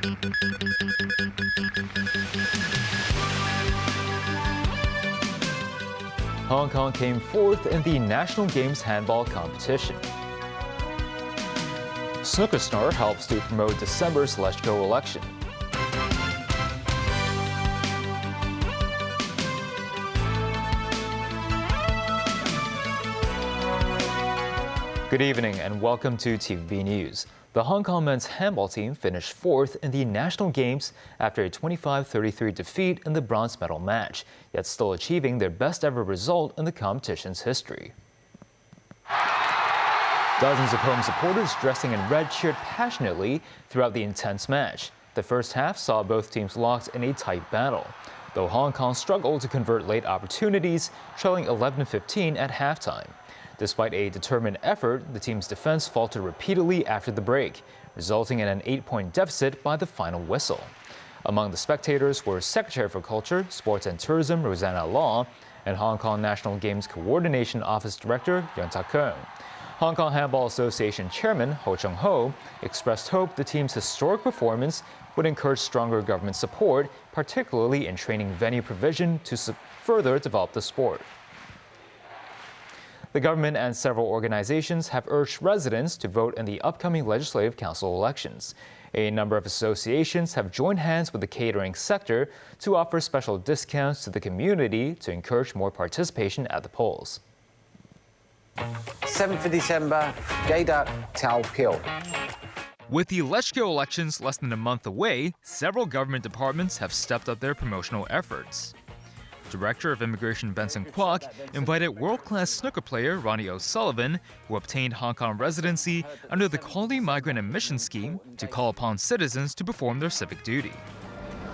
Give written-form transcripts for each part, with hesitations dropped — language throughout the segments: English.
Hong Kong came fourth in the National Games handball competition. Snooker star helps to promote December's Let's-Go election. Good evening and welcome to TVB News. The Hong Kong men's handball team finished fourth in the National Games after a 25-33 defeat in the bronze medal match, yet still achieving their best ever result in the competition's history. Dozens of home supporters dressing in red cheered passionately throughout the intense match. The first half saw both teams locked in a tight battle, though Hong Kong struggled to convert late opportunities, trailing 11-15 at halftime. Despite a determined effort, the team's defense faltered repeatedly after the break, resulting in an 8-point deficit by the final whistle. Among the spectators were Secretary for Culture, Sports and Tourism Rosanna Law and Hong Kong National Games Coordination Office Director Yuen Tak-keung. Hong Kong Handball Association Chairman Ho Chung-ho expressed hope the team's historic performance would encourage stronger government support, particularly in training venue provision to further develop the sport. The government and several organizations have urged residents to vote in the upcoming Legislative Council elections. A number of associations have joined hands with the catering sector to offer special discounts to the community to encourage more participation at the polls. 7th of December, 記得投票. With the Let's-Go elections less than a month away, several government departments have stepped up their promotional efforts. Director of Immigration Benson Kwok invited world-class snooker player Ronnie O'Sullivan, who obtained Hong Kong residency under the Quality Migrant Admission Scheme, to call upon citizens to perform their civic duty.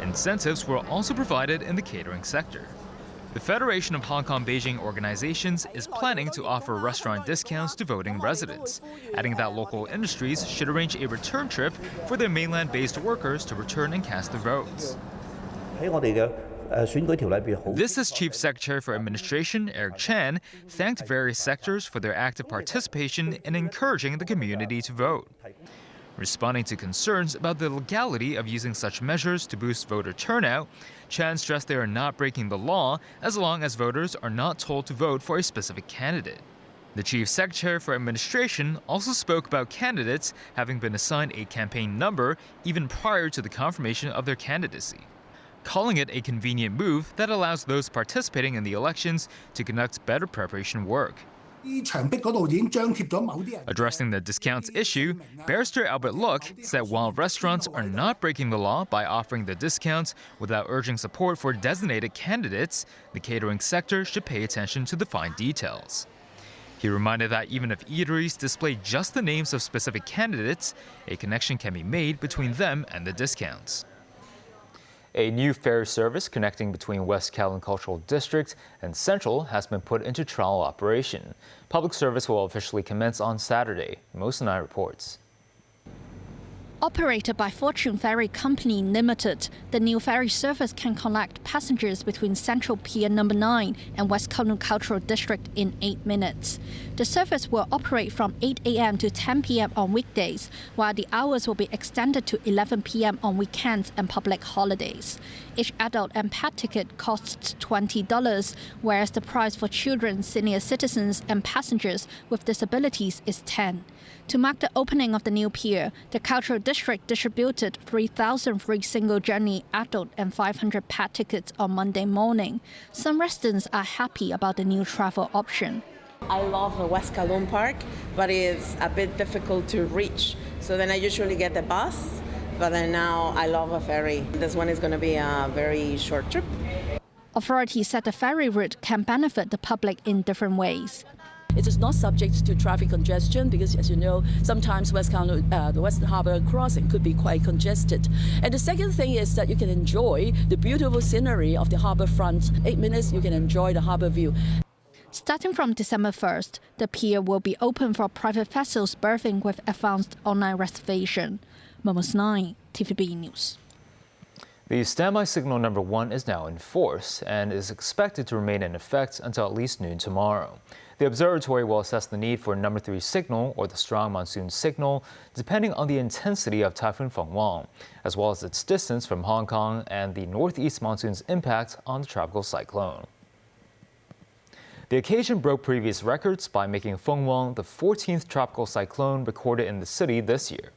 Incentives were also provided in the catering sector. The Federation of Hong Kong Beijing Organizations is planning to offer restaurant discounts to voting residents, adding that local industries should arrange a return trip for their mainland-based workers to return and cast their votes. This is Chief Secretary for Administration Eric Chan thanked various sectors for their active participation in encouraging the community to vote. Responding to concerns about the legality of using such measures to boost voter turnout, Chan stressed they are not breaking the law as long as voters are not told to vote for a specific candidate. The Chief Secretary for Administration also spoke about candidates having been assigned a campaign number even prior to the confirmation of their candidacy, calling it a convenient move that allows those participating in the elections to conduct better preparation work. Addressing the discounts issue, Barrister Albert Look said while restaurants are not breaking the law by offering the discounts without urging support for designated candidates, the catering sector should pay attention to the fine details. He reminded that even if eateries display just the names of specific candidates, a connection can be made between them and the discounts. A new ferry service connecting between West Kowloon Cultural District and Central has been put into trial operation. Public service will officially commence on Saturday. Mosinai reports. Operated by Fortune Ferry Company Limited, the new ferry service can connect passengers between Central Pier No. 9 and West Kowloon Cultural District in 8 minutes. The service will operate from 8 a.m. to 10 p.m. on weekdays, while the hours will be extended to 11 p.m. on weekends and public holidays. Each adult and pet ticket costs $20, whereas the price for children, senior citizens, and passengers with disabilities is $10. To mark the opening of the new pier, the Cultural District distributed 3,000 free single-journey adult and 500 pet tickets on Monday morning. Some residents are happy about the new travel option. I love the West Kowloon Park, but it's a bit difficult to reach. So then I usually get the bus, but then now I love a ferry. This one is going to be a very short trip. Authorities said the ferry route can benefit the public in different ways. It is not subject to traffic congestion because, as you know, sometimes the Western Harbour crossing could be quite congested. And the second thing is that you can enjoy the beautiful scenery of the harbour front. 8 minutes, you can enjoy the harbour view. Starting from December 1st, the pier will be open for private vessels berthing with advanced online reservation. Momos 9, TVB News. The standby signal number 1 is now in force and is expected to remain in effect until at least noon tomorrow. The observatory will assess the need for number 3 signal or the strong monsoon signal, depending on the intensity of Typhoon Fengwang, as well as its distance from Hong Kong and the northeast monsoon's impact on the tropical cyclone. The occasion broke previous records by making Fengwang the 14th tropical cyclone recorded in the city this year.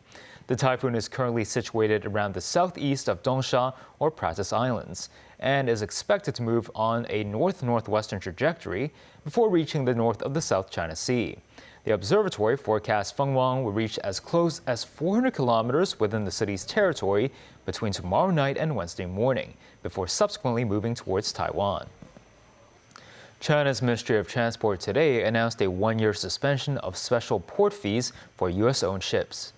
The typhoon is currently situated around the southeast of Dongsha or Pratas Islands and is expected to move on a north-northwestern trajectory before reaching the north of the South China Sea. The observatory forecasts Fengwang will reach as close as 400 kilometers within the city's territory between tomorrow night and Wednesday morning, before subsequently moving towards Taiwan. China's Ministry of Transport today announced a 1-year suspension of special port fees for U.S.-owned ships.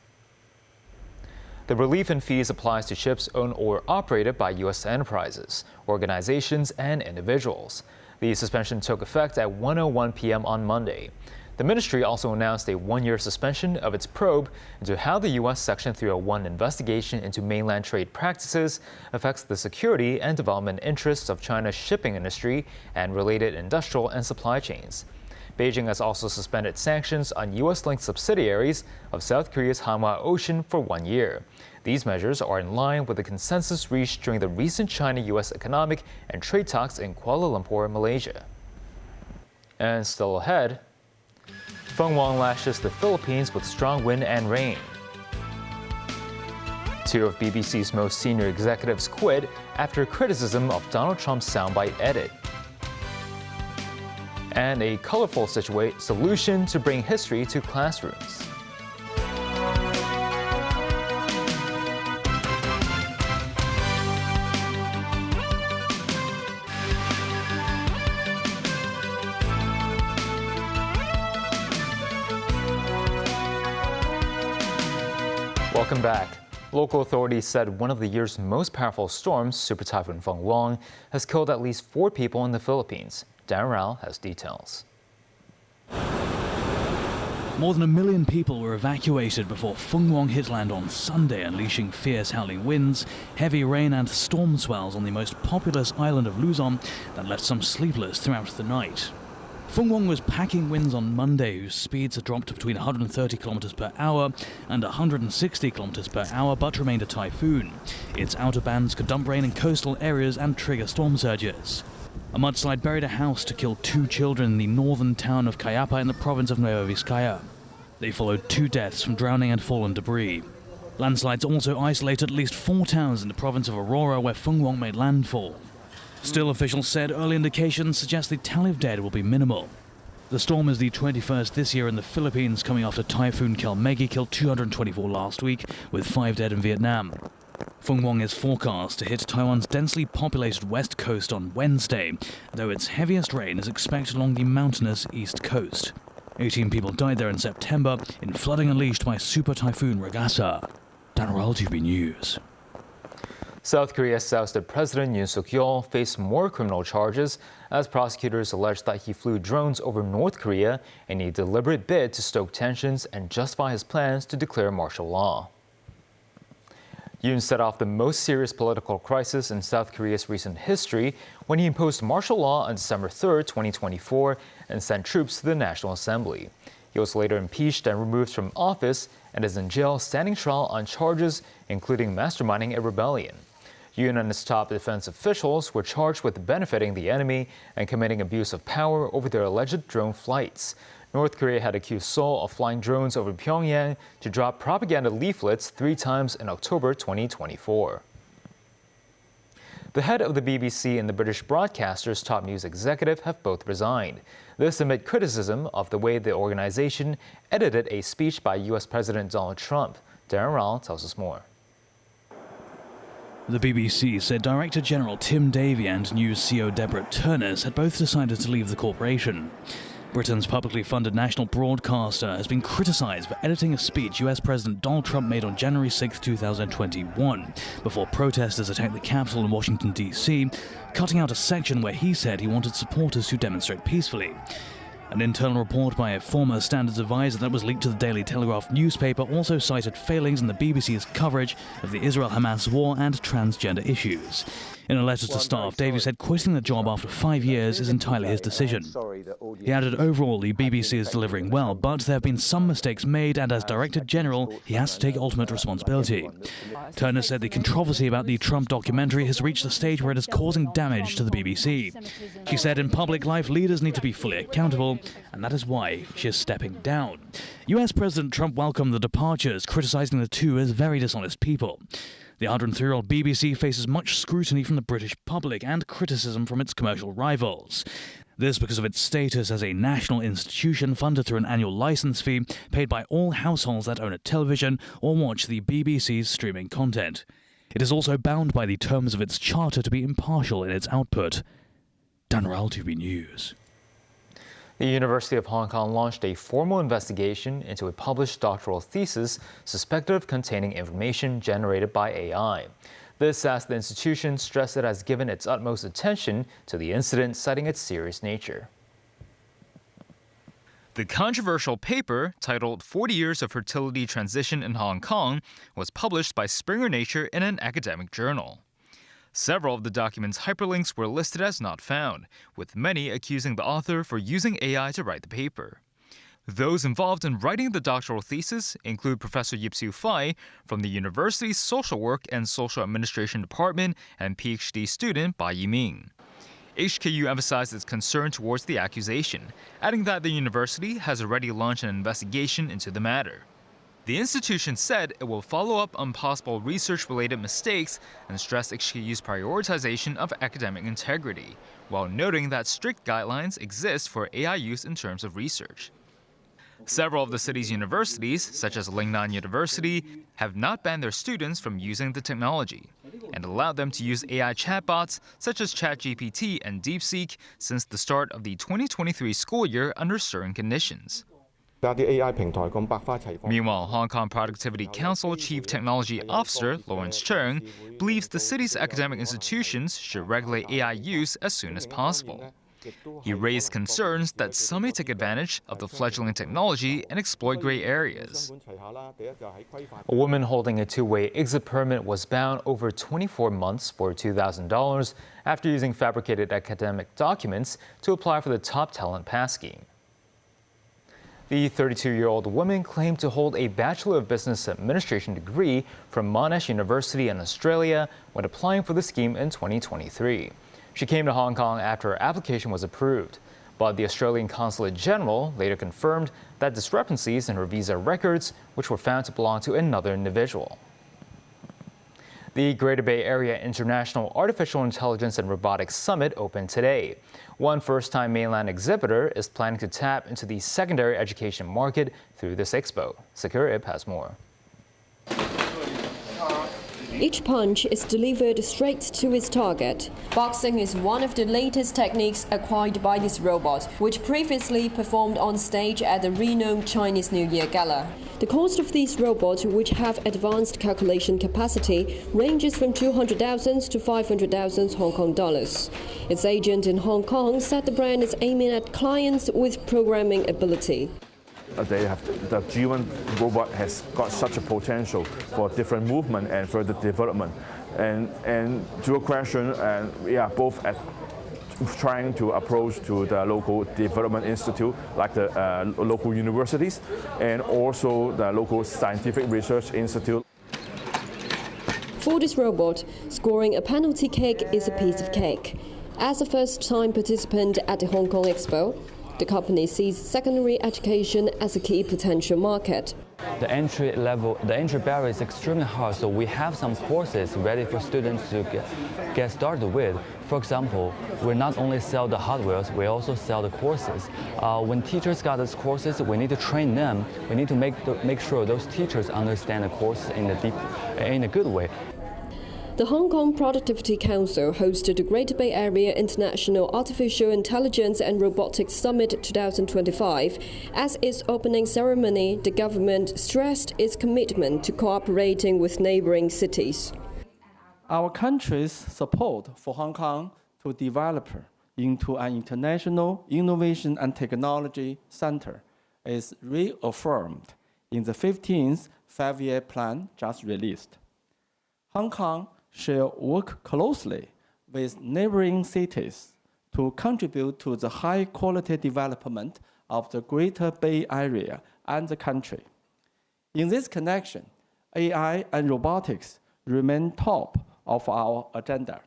The relief in fees applies to ships owned or operated by U.S. enterprises, organizations, and individuals. The suspension took effect at 1:01 p.m. on Monday. The ministry also announced a 1-year suspension of its probe into how the U.S. Section 301 investigation into mainland trade practices affects the security and development interests of China's shipping industry and related industrial and supply chains. Beijing has also suspended sanctions on U.S.-linked subsidiaries of South Korea's Hanwha Ocean for 1 year. These measures are in line with the consensus reached during the recent China-U.S. economic and trade talks in Kuala Lumpur, Malaysia. And still ahead, Fengwang lashes the Philippines with strong wind and rain. 2 of BBC's most senior executives quit after criticism of Donald Trump's soundbite edit. And a colorful solution to bring history to classrooms. Welcome back. Local authorities said one of the year's most powerful storms, Super Typhoon Fengwang, has killed at least 4 people in the Philippines. Dan Rao has details. More than 1 million people were evacuated before Fengwang hit land on Sunday, unleashing fierce howling winds, heavy rain and storm swells on the most populous island of Luzon that left some sleepless throughout the night. Fengwang was packing winds on Monday, whose speeds had dropped between 130 km per hour and 160 km per hour, but remained a typhoon. Its outer bands could dump rain in coastal areas and trigger storm surges. A mudslide buried a house to kill 2 children in the northern town of Cayapa in the province of Nueva Vizcaya. They followed 2 deaths from drowning and fallen debris. Landslides also isolated at least 4 towns in the province of Aurora where Fengwang made landfall. Still, officials said early indications suggest the tally of dead will be minimal. The storm is the 21st this year in the Philippines, coming after Typhoon Kelmegi killed 224 last week, with 5 dead in Vietnam. Fengwang is forecast to hit Taiwan's densely populated west coast on Wednesday, though its heaviest rain is expected along the mountainous east coast. 18 people died there in September in flooding unleashed by Super Typhoon Ragasa. Dan Rao, TVB News. South Korea's ousted President Yoon Suk-yeol faced more criminal charges as prosecutors alleged that he flew drones over North Korea in a deliberate bid to stoke tensions and justify his plans to declare martial law. Yoon set off the most serious political crisis in South Korea's recent history when he imposed martial law on December 3, 2024, and sent troops to the National Assembly. He was later impeached and removed from office and is in jail standing trial on charges including masterminding a rebellion. Yoon and his top defense officials were charged with benefiting the enemy and committing abuse of power over their alleged drone flights. North Korea had accused Seoul of flying drones over Pyongyang to drop propaganda leaflets 3 times in October 2024. The head of the BBC and the British broadcaster's top news executive have both resigned. This amid criticism of the way the organization edited a speech by U.S. President Donald Trump. Darren Rall tells us more. The BBC said Director General Tim Davie and News CEO Deborah Turners had both decided to leave the corporation. Britain's publicly funded national broadcaster has been criticized for editing a speech US President Donald Trump made on January 6, 2021, before protesters attacked the Capitol in Washington, D.C., cutting out a section where he said he wanted supporters to demonstrate peacefully. An internal report by a former standards advisor that was leaked to the Daily Telegraph newspaper also cited failings in the BBC's coverage of the Israel-Hamas war and transgender issues. In a letter to staff, Davies said quitting the job after 5 years is entirely his decision. He added overall the BBC is delivering well, but there have been some mistakes made, and as Director General, he has to take ultimate responsibility. Turner said the controversy about the Trump documentary has reached a stage where it is causing damage to the BBC. She said in public life, leaders need to be fully accountable, and that is why she is stepping down. US President Trump welcomed the departures, criticizing the two as very dishonest people. The 103-year-old BBC faces much scrutiny from the British public and criticism from its commercial rivals. This because of its status as a national institution funded through an annual license fee paid by all households that own a television or watch the BBC's streaming content. It is also bound by the terms of its charter to be impartial in its output. Dan Rao, TV News. The University of Hong Kong launched a formal investigation into a published doctoral thesis suspected of containing information generated by AI. This, as the institution stressed it has given its utmost attention to the incident, citing its serious nature. The controversial paper, titled 40 Years of Fertility Transition in Hong Kong, was published by Springer Nature in an academic journal. Several of the document's hyperlinks were listed as not found, with many accusing the author for using AI to write the paper. Those involved in writing the doctoral thesis include Professor Yip-Siew Fai from the university's Social Work and Social Administration Department and PhD student Bai Yiming. HKU emphasized its concern towards the accusation, adding that the university has already launched an investigation into the matter. The institution said it will follow up on possible research-related mistakes and stress HKU's prioritization of academic integrity, while noting that strict guidelines exist for AI use in terms of research. Several of the city's universities, such as Lingnan University, have not banned their students from using the technology and allowed them to use AI chatbots such as ChatGPT and DeepSeek since the start of the 2023 school year under certain conditions. Meanwhile, Hong Kong Productivity Council Chief Technology Officer Lawrence Cheung believes the city's academic institutions should regulate AI use as soon as possible. He raised concerns that some may take advantage of the fledgling technology and exploit gray areas. A woman holding a two-way exit permit was bound over 24 months for $2,000 after using fabricated academic documents to apply for the Top Talent Pass scheme. The 32-year-old woman claimed to hold a Bachelor of Business Administration degree from Monash University in Australia when applying for the scheme in 2023. She came to Hong Kong after her application was approved, but the Australian Consulate General later confirmed that discrepancies in her visa records, which were found to belong to another individual. The Greater Bay Area International Artificial Intelligence and Robotics Summit opened today. One first-time mainland exhibitor is planning to tap into the secondary education market through this expo. Sakura Ip has more. Each punch is delivered straight to its target. Boxing is one of the latest techniques acquired by this robot, which previously performed on stage at the renowned Chinese New Year Gala. The cost of these robots, which have advanced calculation capacity, ranges from 200,000 to 500,000 Hong Kong dollars. Its agent in Hong Kong said the brand is aiming at clients with programming ability. The G1 robot has got such a potential for different movement and further development. And to your question, we are both at trying to approach to the local development institute, like the local universities, and also the local scientific research institute. For this robot, scoring a penalty kick is a piece of cake. As a first-time participant at the Hong Kong Expo, the company sees secondary education as a key potential market. The entry barrier is extremely high, so we have some courses ready for students to get started with. For example, we not only sell the hardware, we also sell the courses. When teachers got these courses, we need to train them. We need to make sure those teachers understand the course in a good way. The Hong Kong Productivity Council hosted the Greater Bay Area International Artificial Intelligence and Robotics Summit 2025. As its opening ceremony, the government stressed its commitment to cooperating with neighboring cities. Our country's support for Hong Kong to develop into an international innovation and technology center is reaffirmed in the 15th five-year plan just released. Hong Kong shall work closely with neighboring cities to contribute to the high-quality development of the Greater Bay Area and the country. In this connection, AI and robotics remain top of our agenda.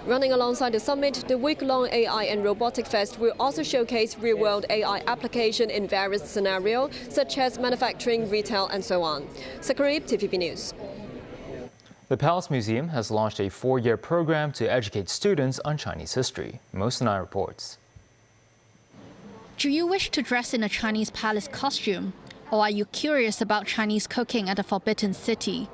Running alongside the summit, the week-long AI and Robotic Fest will also showcase real-world AI application in various scenarios, such as manufacturing, retail, and so on. Sakarib, TVB News. The Palace Museum has launched a 4-year program to educate students on Chinese history. Mosinai reports. Do you wish to dress in a Chinese palace costume? Or are you curious about Chinese cooking at the Forbidden City?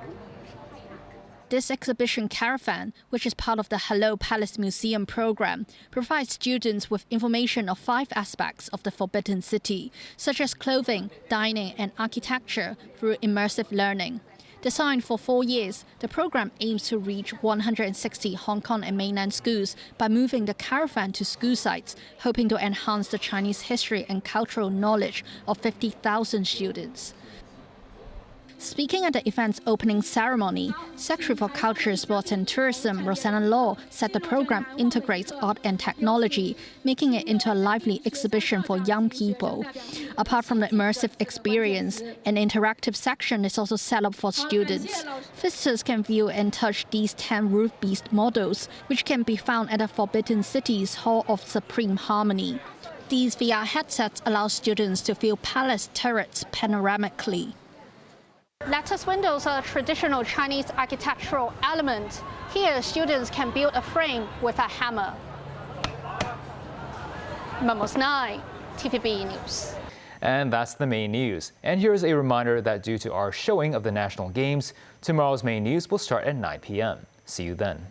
This exhibition caravan, which is part of the Hello Palace Museum program, provides students with information of 5 aspects of the Forbidden City, such as clothing, dining, and architecture through immersive learning. Designed for 4 years, the program aims to reach 160 Hong Kong and mainland schools by moving the caravan to school sites, hoping to enhance the Chinese history and cultural knowledge of 50,000 students. Speaking at the event's opening ceremony, Secretary for Culture, Sports and Tourism, Rosanna Law, said the program integrates art and technology, making it into a lively exhibition for young people. Apart from the immersive experience, an interactive section is also set up for students. Visitors can view and touch these 10 roof beast models, which can be found at the Forbidden City's Hall of Supreme Harmony. These VR headsets allow students to view palace turrets panoramically. Lattice windows are a traditional Chinese architectural element. Here, students can build a frame with a hammer. Mosinai, TVB News. And that's the main news. And here's a reminder that due to our showing of the national games, tomorrow's main news will start at 9 p.m. See you then.